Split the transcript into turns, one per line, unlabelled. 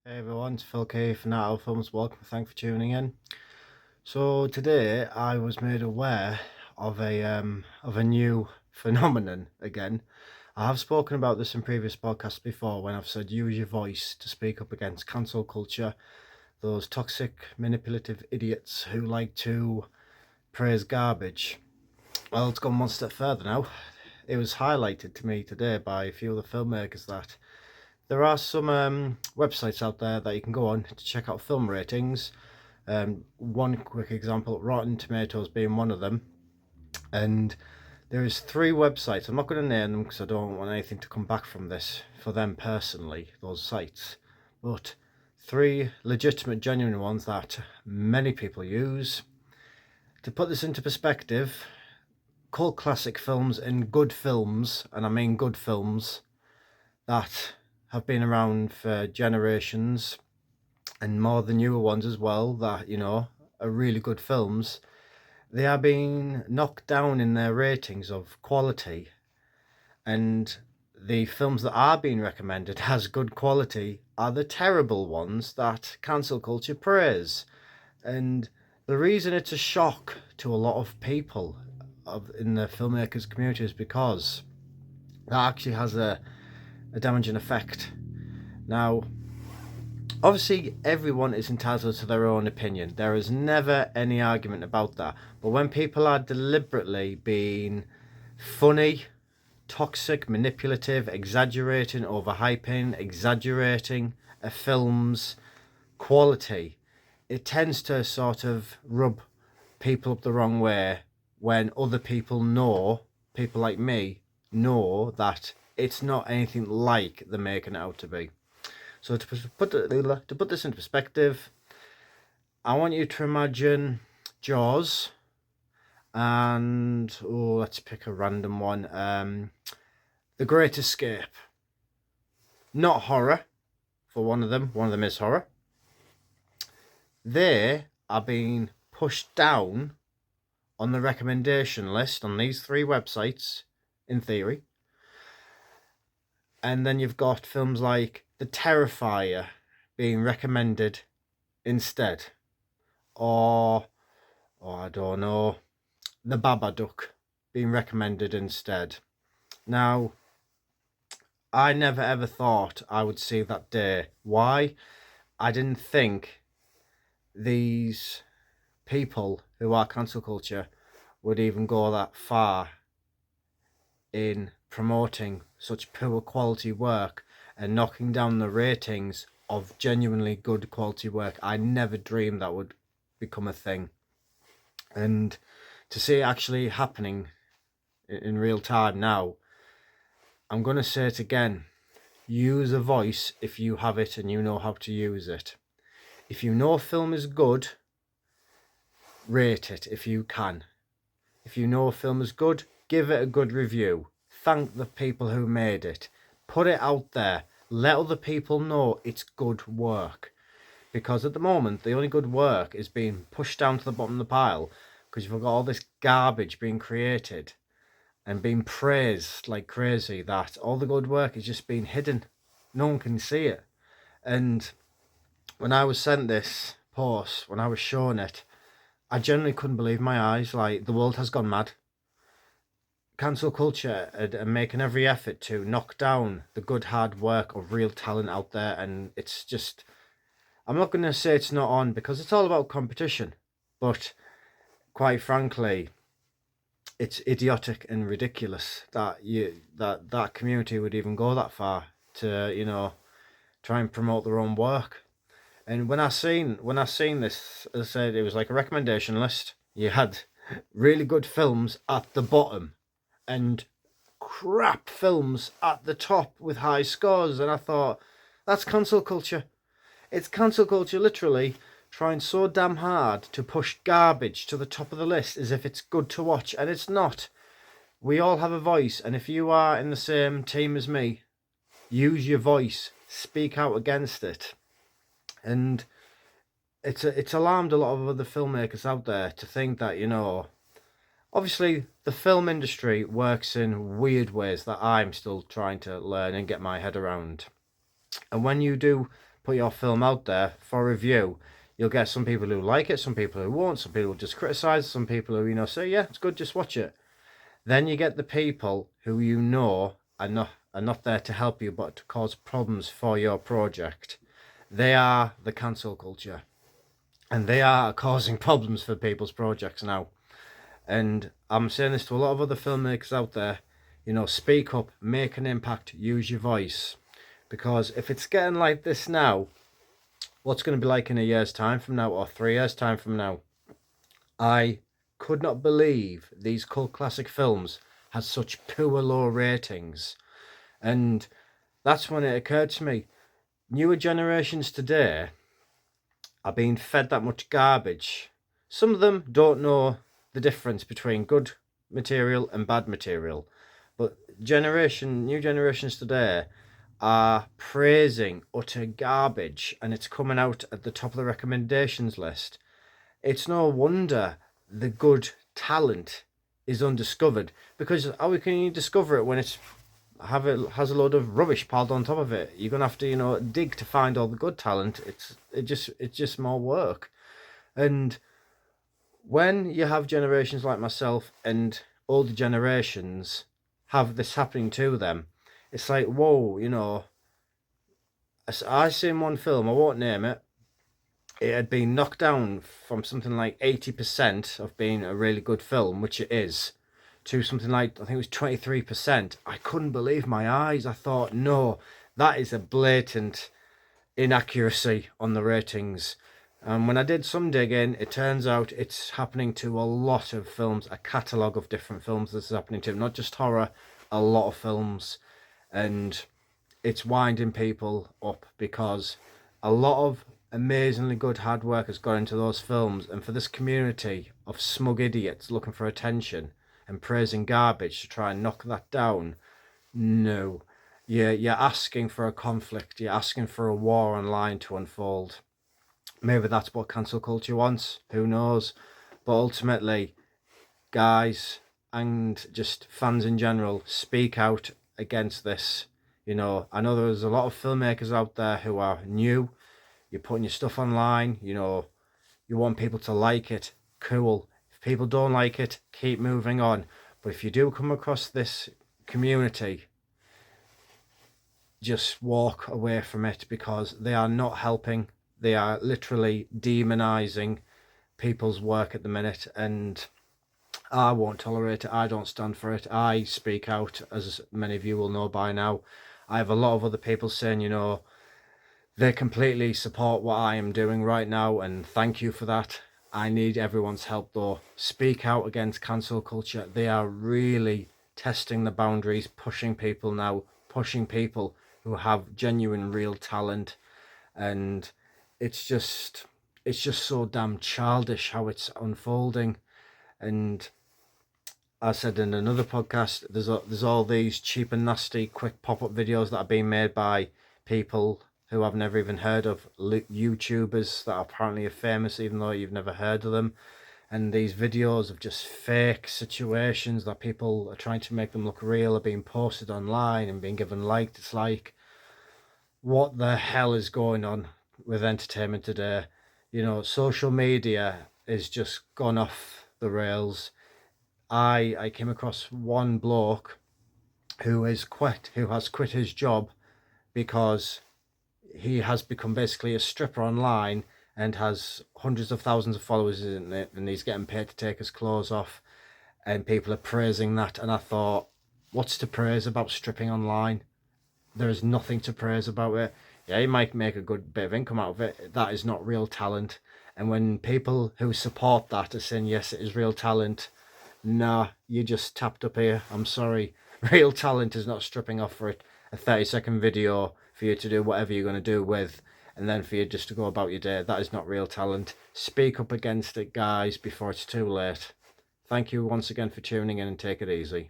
Hey everyone, it's Phil K from Night Owl Films. Welcome, thanks for tuning in. So today I was made aware of a new phenomenon again. I have spoken about this in previous podcasts before when I've said use your voice to speak up against cancel culture, those toxic, manipulative idiots who like to praise garbage. Well, it's gone one step further now. It was highlighted to me today by a few of the filmmakers that there are some websites out there that you can go on to check out film ratings. One quick example, Rotten Tomatoes being one of them. And there is three websites. I'm not going to name them because I don't want anything to come back from this for them personally, those sites. But three legitimate, genuine ones that many people use. To put this into perspective, cult classic films and good films, and I mean good films, that have been around for generations, and more the newer ones as well that are really good films, they are being knocked down in their ratings of quality, and the films that are being recommended as good quality are the terrible ones that cancel culture praise. And the reason it's a shock to a lot of people in the filmmakers community is because that actually has a damaging effect. Now, obviously, everyone is entitled to their own opinion. There is never any argument about that. But when people are deliberately being funny, toxic, manipulative, exaggerating, overhyping, exaggerating a film's quality, it tends to sort of rub people up the wrong way when other people know, people like me, know that it's not anything like they're making it out to be. So to put this into perspective, I want you to imagine Jaws, and let's pick a random one. The Great Escape. Not horror, for one of them. One of them is horror. They are being pushed down on the recommendation list on these three websites, in theory. And then you've got films like The Terrifier being recommended instead. Or I don't know, The Babadook being recommended instead. Now, I never ever thought I would see that day. Why? I didn't think these people who are cancel culture would even go that far in promoting such poor quality work and knocking down the ratings of genuinely good quality work. I never dreamed that would become a thing. And to see it actually happening in real time now, I'm going to say it again. Use a voice if you have it and you know how to use it. If you know a film is good, rate it if you can. If you know a film is good, give it a good review. Thank the people who made it. Put it out there. Let other people know it's good work. Because at the moment, the only good work is being pushed down to the bottom of the pile because you've got all this garbage being created and being praised like crazy that all the good work is just being hidden. No one can see it. And when I was sent this post, when I was shown it, I genuinely couldn't believe my eyes. Like, the world has gone mad. Cancel culture are making every effort to knock down the good hard work of real talent out there, and it's just, I'm not going to say it's not on because it's all about competition, but quite frankly, it's idiotic and ridiculous that that community would even go that far to try and promote their own work. And when I seen this, as I said, it was like a recommendation list. You had really good films at the bottom and crap films at the top with high scores, and I thought, that's cancel culture. It's cancel culture literally trying so damn hard to push garbage to the top of the list as if it's good to watch, and it's not. We all have a voice, and if you are in the same team as me, use your voice, speak out against it. And it's alarmed a lot of other filmmakers out there to think that, obviously the film industry works in weird ways that I'm still trying to learn and get my head around. And when you do put your film out there for review, you'll get some people who like it, some people who won't, some people who just criticize, some people who, you know, say, yeah, it's good, just watch it. Then you get the people who you know are not there to help you, but to cause problems for your project. They are the cancel culture, and they are causing problems for people's projects now. And I'm saying this to a lot of other filmmakers out there, you know, speak up, make an impact, use your voice. Because if it's getting like this now, what's going to be like in a year's time from now or 3 years' time from now? I could not believe these cult classic films had such poor low ratings. And that's when it occurred to me, newer generations today are being fed that much garbage. Some of them don't know the difference between good material and bad material. But new generations today are praising utter garbage, and it's coming out at the top of the recommendations list. It's no wonder the good talent is undiscovered, because how can you discover it when it has a load of rubbish piled on top of it? You're gonna have to, you know, dig to find all the good talent. It's just more work. And when you have generations like myself and older generations have this happening to them, it's like, whoa, you know. I seen one film, I won't name it. It had been knocked down from something like 80% of being a really good film, which it is, to something like, I think it was 23%. I couldn't believe my eyes. I thought, no, that is a blatant inaccuracy on the ratings. And when I did some digging, it turns out it's happening to a lot of films, a catalogue of different films this is happening to, not just horror, a lot of films. And it's winding people up, because a lot of amazingly good hard work has gone into those films, and for this community of smug idiots looking for attention and praising garbage to try and knock that down, no. You're asking for a conflict, you're asking for a war online to unfold. Maybe that's what cancel culture wants, who knows? But ultimately, guys, and just fans in general, speak out against this. You know, I know there's a lot of filmmakers out there who are new. You're putting your stuff online, you know, you want people to like it. Cool. If people don't like it, keep moving on. But if you do come across this community, just walk away from it, because they are not helping. They are literally demonizing people's work at the minute, and I won't tolerate it. I don't stand for it. I speak out, as many of you will know by now. I have a lot of other people saying, you know, they completely support what I am doing right now, and thank you for that. I need everyone's help though. Speak out against cancel culture. They are really testing the boundaries, pushing people now, pushing people who have genuine real talent. And it's just so damn childish how it's unfolding. And I said in another podcast, there's all these cheap and nasty quick pop-up videos that are being made by people who I've never even heard of, YouTubers that apparently are famous even though you've never heard of them. And these videos of just fake situations that people are trying to make them look real are being posted online and being given liked. It's like, what the hell is going on with entertainment today? You know, social media is just gone off the rails. I came across one bloke who has quit his job because he has become basically a stripper online and has hundreds of thousands of followers in it, and he's getting paid to take his clothes off, and people are praising that. And I thought, what's to praise about stripping online? There is nothing to praise about it. Yeah, you might make a good bit of income out of it. That is not real talent. And when people who support that are saying, yes, it is real talent, nah, you just tapped up here. I'm sorry. Real talent is not stripping off for a 30-second video for you to do whatever you're going to do with, and then for you just to go about your day. That is not real talent. Speak up against it, guys, before it's too late. Thank you once again for tuning in, and take it easy.